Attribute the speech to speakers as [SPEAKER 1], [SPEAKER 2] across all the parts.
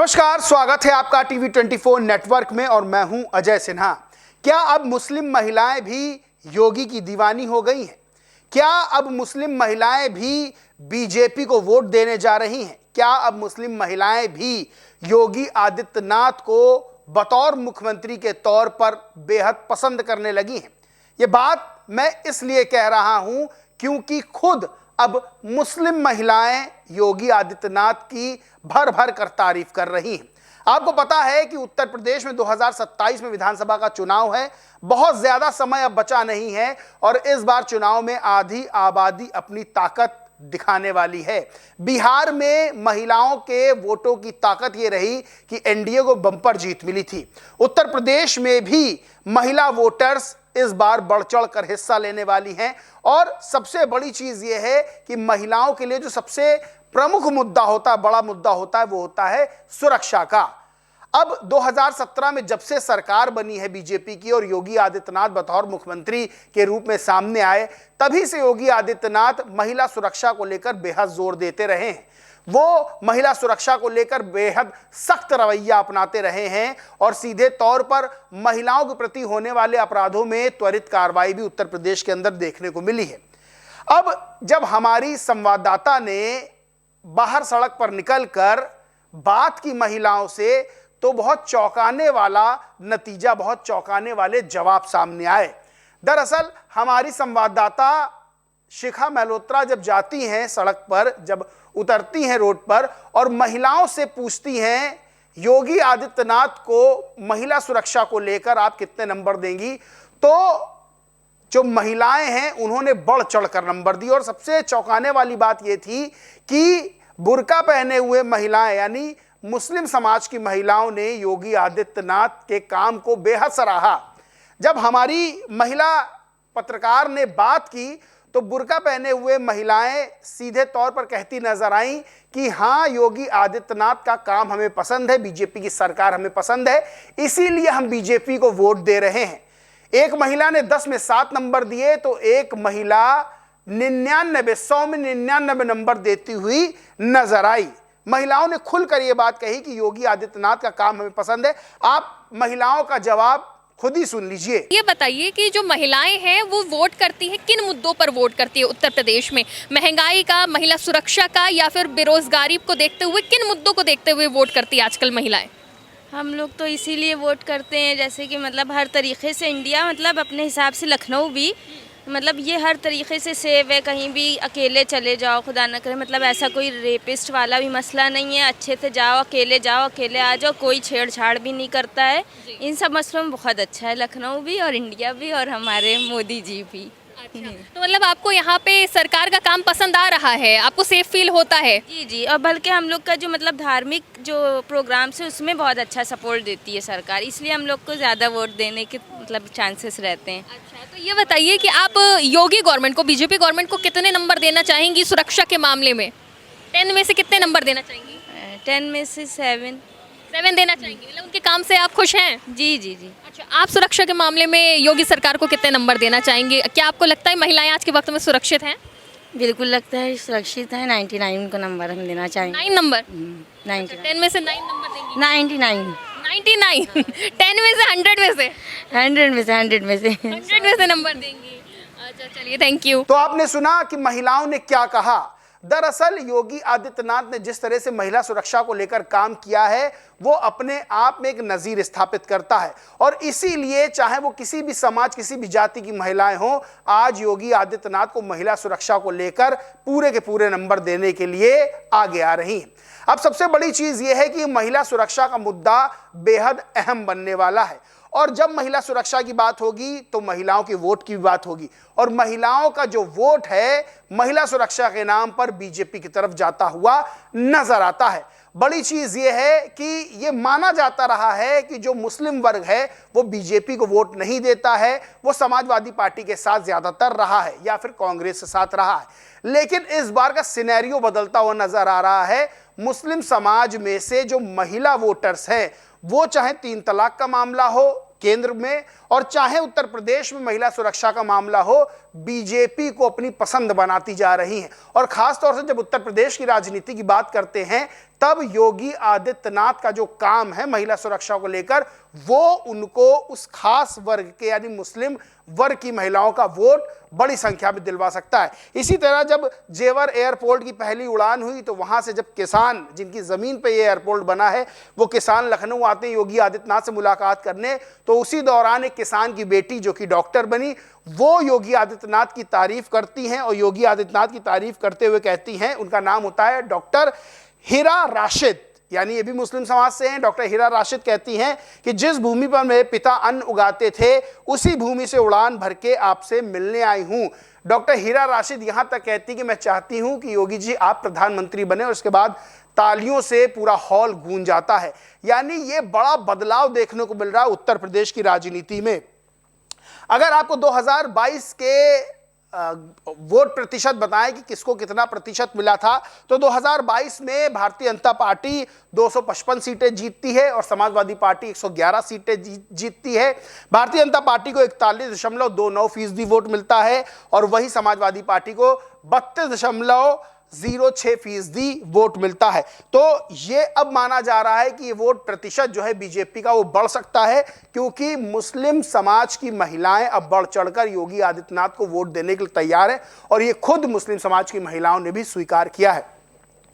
[SPEAKER 1] नमस्कार, स्वागत है आपका टीवी 24 नेटवर्क में और मैं हूं अजय सिन्हा। क्या अब मुस्लिम महिलाएं भी योगी की दीवानी हो गई हैं? क्या अब मुस्लिम महिलाएं भी बीजेपी को वोट देने जा रही हैं? क्या अब मुस्लिम महिलाएं भी योगी आदित्यनाथ को बतौर मुख्यमंत्री के तौर पर बेहद पसंद करने लगी हैं? ये बात मैं इसलिए कह रहा हूं क्योंकि खुद अब मुस्लिम महिलाएं योगी आदित्यनाथ की भर भर कर तारीफ कर रही हैं। आपको पता है कि उत्तर प्रदेश में 2027 में विधानसभा का चुनाव है। बहुत ज्यादा समय अब बचा नहीं है और इस बार चुनाव में आधी आबादी अपनी ताकत दिखाने वाली है। बिहार में महिलाओं के वोटों की ताकत ये रही कि एनडीए को बम्पर जीत मिली थी। उत्तर प्रदेश में भी महिला वोटर्स इस बार बढ़ चढ़ कर हिस्सा लेने वाली हैं और सबसे बड़ी चीज यह है कि महिलाओं के लिए जो सबसे प्रमुख मुद्दा होता है, बड़ा मुद्दा होता है, वो होता है सुरक्षा का। अब 2017 में जब से सरकार बनी है बीजेपी की और योगी आदित्यनाथ बतौर मुख्यमंत्री के रूप में सामने आए, तभी से योगी आदित्यनाथ महिला सुरक्षा को लेकर बेहद जोर देते रहे हैं। वो महिला सुरक्षा को लेकर बेहद सख्त रवैया अपनाते रहे हैं और सीधे तौर पर महिलाओं के प्रति होने वाले अपराधों में त्वरित कार्रवाई भी उत्तर प्रदेश के अंदर देखने को मिली है। अब जब हमारी संवाददाता ने बाहर सड़क पर निकलकर बात की महिलाओं से, तो बहुत चौंकाने वाला नतीजा, बहुत चौंकाने वाले जवाब सामने आए। दरअसल हमारी संवाददाता शिखा मल्होत्रा जब जाती हैं सड़क पर, जब उतरती हैं रोड पर और महिलाओं से पूछती हैं योगी आदित्यनाथ को महिला सुरक्षा को लेकर आप कितने नंबर देंगी, तो जो महिलाएं हैं उन्होंने बढ़ चढ़कर नंबर दी। और सबसे चौंकाने वाली बात यह थी कि बुर्का पहने हुए महिलाएं यानी मुस्लिम समाज की महिलाओं ने योगी आदित्यनाथ के काम को बेहद सराहा। जब हमारी महिला पत्रकार ने बात की तो बुर्का पहने हुए महिलाएं सीधे तौर पर कहती नजर आईं कि हाँ, योगी आदित्यनाथ का काम हमें पसंद है, बीजेपी की सरकार हमें पसंद है, इसीलिए हम बीजेपी को वोट दे रहे हैं। एक महिला ने 10 में 7 नंबर दिए तो एक महिला 100 में 99 नंबर देती हुई नजर आई। महिलाओं ने खुलकर यह बात कही कि योगी आदित्यनाथ का काम हमें पसंद है। आप महिलाओं का जवाब खुद ही सुन लीजिए।
[SPEAKER 2] ये बताइए कि जो महिलाएं हैं वो वोट करती हैं, किन मुद्दों पर वोट करती है उत्तर प्रदेश में? महंगाई का, महिला सुरक्षा का, या फिर बेरोजगारी को देखते हुए किन मुद्दों को देखते हुए वोट करती है आजकल महिलाएं?
[SPEAKER 3] हम लोग तो इसीलिए वोट करते हैं जैसे कि मतलब हर तरीके से इंडिया, मतलब अपने हिसाब से लखनऊ भी, मतलब ये हर तरीके से सेव है। कहीं भी अकेले चले जाओ, खुदा न करे, मतलब ऐसा कोई रेपिस्ट वाला भी मसला नहीं है। अच्छे से जाओ, अकेले आ जाओ, कोई छेड़छाड़ भी नहीं करता है। इन सब मसलों में बहुत अच्छा है लखनऊ भी और इंडिया भी और हमारे मोदी जी भी।
[SPEAKER 2] अच्छा, तो मतलब आपको यहाँ पे सरकार का काम पसंद आ रहा है, आपको सेफ फील होता है?
[SPEAKER 3] जी जी, और बल्कि हम लोग का जो मतलब धार्मिक जो प्रोग्राम्स है उसमें बहुत अच्छा सपोर्ट देती है सरकार, इसलिए हम लोग को ज़्यादा वोट देने के मतलब चांसेस रहते हैं।
[SPEAKER 2] अच्छा, तो ये बताइए कि आप योगी गवर्नमेंट को, बीजेपी गवर्नमेंट को कितने नंबर देना चाहेंगी सुरक्षा के मामले में? 10 में से कितने नंबर देना चाहेंगी?
[SPEAKER 3] 10 में से 7
[SPEAKER 2] देना चाहेंगी। मतलब उनके काम से आप खुश हैं?
[SPEAKER 3] जी जी जी।
[SPEAKER 2] अच्छा, आप सुरक्षा के मामले में योगी सरकार को कितने नंबर देना चाहेंगे? क्या आपको लगता है महिलाएं आज के वक्त में सुरक्षित हैं?
[SPEAKER 3] बिल्कुल लगता है सुरक्षित है। 99 को नंबर हम देना चाहेंगे।
[SPEAKER 2] 9 नंबर?
[SPEAKER 3] 99
[SPEAKER 2] 10 में से 9 नंबर देंगी?
[SPEAKER 3] 99
[SPEAKER 2] 10 में से 100 में से
[SPEAKER 3] 100 में से 100 में से
[SPEAKER 2] 100 में से नंबर देंगी। अच्छा, चलिए, थैंक यू।
[SPEAKER 1] तो आपने सुना कि महिलाओं ने क्या कहा। दरअसल योगी आदित्यनाथ ने जिस तरह से महिला सुरक्षा को लेकर काम किया है वो अपने आप में एक नजीर स्थापित करता है और इसीलिए चाहे वो किसी भी समाज, किसी भी जाति की महिलाएं हों, आज योगी आदित्यनाथ को महिला सुरक्षा को लेकर पूरे के पूरे नंबर देने के लिए आगे आ रही हैं। अब सबसे बड़ी चीज यह है कि महिला सुरक्षा का मुद्दा बेहद अहम बनने वाला है और जब महिला सुरक्षा की बात होगी तो महिलाओं की वोट की भी बात होगी और महिलाओं का जो वोट है महिला सुरक्षा के नाम पर बीजेपी की तरफ जाता हुआ नजर आता है। बड़ी चीज यह है कि यह माना जाता रहा है कि जो मुस्लिम वर्ग है वो बीजेपी को वोट नहीं देता है, वो समाजवादी पार्टी के साथ ज्यादातर रहा है या फिर कांग्रेस के साथ रहा है। लेकिन इस बार का सिनेरियो बदलता हुआ नजर आ रहा है। मुस्लिम समाज में से जो महिला वोटर्स हैं वो चाहे 3 तलाक का मामला हो केंद्र में और चाहे उत्तर प्रदेश में महिला सुरक्षा का मामला हो, बीजेपी को अपनी पसंद बनाती जा रही हैं। और खास तौर से जब उत्तर प्रदेश की राजनीति की बात करते हैं तब योगी आदित्यनाथ का जो काम है महिला सुरक्षा को लेकर, वो उनको उस खास वर्ग के यानी मुस्लिम वर्ग की महिलाओं का वोट बड़ी संख्या में दिलवा सकता है। इसी तरह जब जेवर एयरपोर्ट की पहली उड़ान हुई तो वहां से जब किसान, जिनकी जमीन पे ये एयरपोर्ट बना है, वो किसान लखनऊ आते हैं योगी आदित्यनाथ से मुलाकात करने, तो उसी दौरान एक किसान की बेटी जो कि डॉक्टर बनी, वो योगी आदित्यनाथ की तारीफ करती हैं और योगी आदित्यनाथ की तारीफ करते हुए कहती हैं, उनका नाम होता है डॉक्टर हिरा राशिद, यानी ये भी मुस्लिम समाज से हैं। डॉक्टर हिरा राशिद कहती हैं कि जिस भूमि पर मेरे पिता अन्न उगाते थे उसी भूमि से उड़ान भर के आपसे मिलने आई हूं। डॉक्टर हिरा राशिद यहां तक कहती कि मैं चाहती हूं कि योगी जी आप प्रधानमंत्री बने, और उसके बाद तालियों से पूरा हॉल गूंज जाता है। यानी ये बड़ा बदलाव देखने को मिल रहा है उत्तर प्रदेश की राजनीति में। अगर आपको 2022 के वोट प्रतिशत बताएं कि किसको कितना प्रतिशत मिला था, तो 2022 में भारतीय जनता पार्टी 255 सीटें जीतती है और समाजवादी पार्टी 111 सीटें जीतती है। भारतीय जनता पार्टी को 41.29% वोट मिलता है और वही समाजवादी पार्टी को 32.06% वोट मिलता है। तो ये अब माना जा रहा है कि ये वोट प्रतिशत जो है बीजेपी का वो बढ़ सकता है, क्योंकि मुस्लिम समाज की महिलाएं अब बढ़ चढ़कर योगी आदित्यनाथ को वोट देने के लिए तैयार है और ये खुद मुस्लिम समाज की महिलाओं ने भी स्वीकार किया है।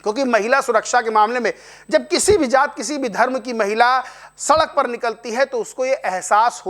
[SPEAKER 1] क्योंकि महिला सुरक्षा के मामले में जब किसी भी जात, किसी भी धर्म की महिला सड़क पर निकलती है तो उसको ये एहसास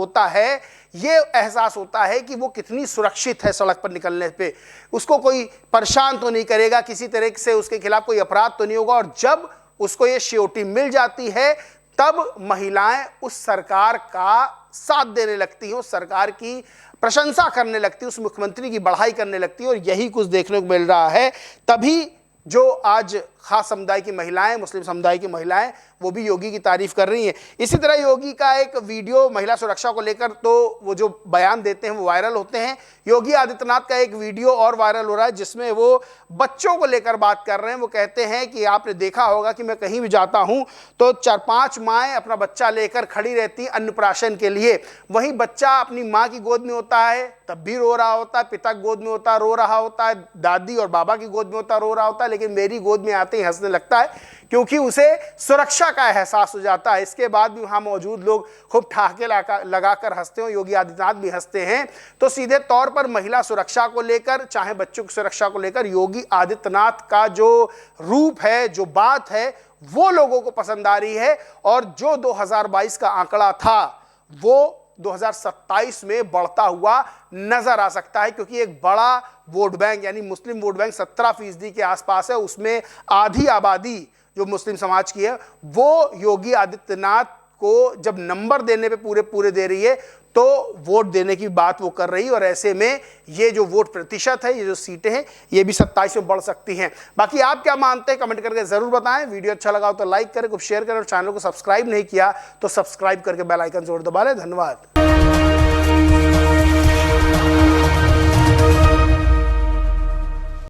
[SPEAKER 1] होता है कि वो कितनी सुरक्षित है। सड़क पर निकलने पे उसको कोई परेशान तो नहीं करेगा, किसी तरह से उसके खिलाफ कोई अपराध तो नहीं होगा। और जब उसको ये श्योरिटी मिल जाती है तब महिलाएं उस सरकार का साथ देने लगती हैं, उस सरकार की प्रशंसा करने लगती है, उस मुख्यमंत्री की बढ़ाई करने लगती है। और यही कुछ देखने को मिल रहा है। तभी जो आज खास समुदाय की महिलाएं, मुस्लिम समुदाय की महिलाएं, वो भी योगी की तारीफ कर रही हैं। इसी तरह योगी का एक वीडियो महिला सुरक्षा को लेकर, तो वो जो बयान देते हैं वो वायरल होते हैं। योगी आदित्यनाथ का एक वीडियो और वायरल हो रहा है जिसमें वो बच्चों को लेकर बात कर रहे हैं। वो कहते हैं कि आपने देखा होगा कि मैं कहीं भी जाता हूं तो 4-5 माएँ अपना बच्चा लेकर खड़ी रहती अन्नप्राशन के लिए। वहीं बच्चा अपनी माँ की गोद में होता है तब भी रो रहा होता है, पिता की गोद में होता रो रहा होता है, दादी और बाबा की गोद में होता रो रहा होता है, लेकिन मेरी गोद में आते ही हंसने लगता है क्योंकि उसे सुरक्षा का एहसास हो जाता है। इसके बाद भी वहां मौजूद लोग खूब ठहाके लगाकर हंसते हैं, योगी आदित्यनाथ भी हंसते हैं। तो सीधे तौर पर महिला सुरक्षा को लेकर, चाहे बच्चों की सुरक्षा को लेकर, योगी आदित्यनाथ का जो रूप है, जो बात है, वो लोगों को पसंद आ रही है। और जो 2022 का आंकड़ा था वो 2027 में बढ़ता हुआ नजर आ सकता है, क्योंकि एक बड़ा वोट बैंक यानी मुस्लिम वोट बैंक 17% के आसपास है। उसमें आधी आबादी जो मुस्लिम समाज की है वो योगी आदित्यनाथ को जब नंबर देने पे पूरे दे रही है तो वोट देने की बात वो कर रही है। और ऐसे में ये जो वोट प्रतिशत है, ये जो सीटें हैं, ये भी 27 में बढ़ सकती हैं। बाकी आप क्या मानते हैं कमेंट करके जरूर बताएं। वीडियो अच्छा लगा हो तो लाइक करें, कुछ शेयर करें और चैनल को सब्सक्राइब नहीं किया तो सब्सक्राइब करके बेल आइकन जरूर दबा लें। धन्यवाद।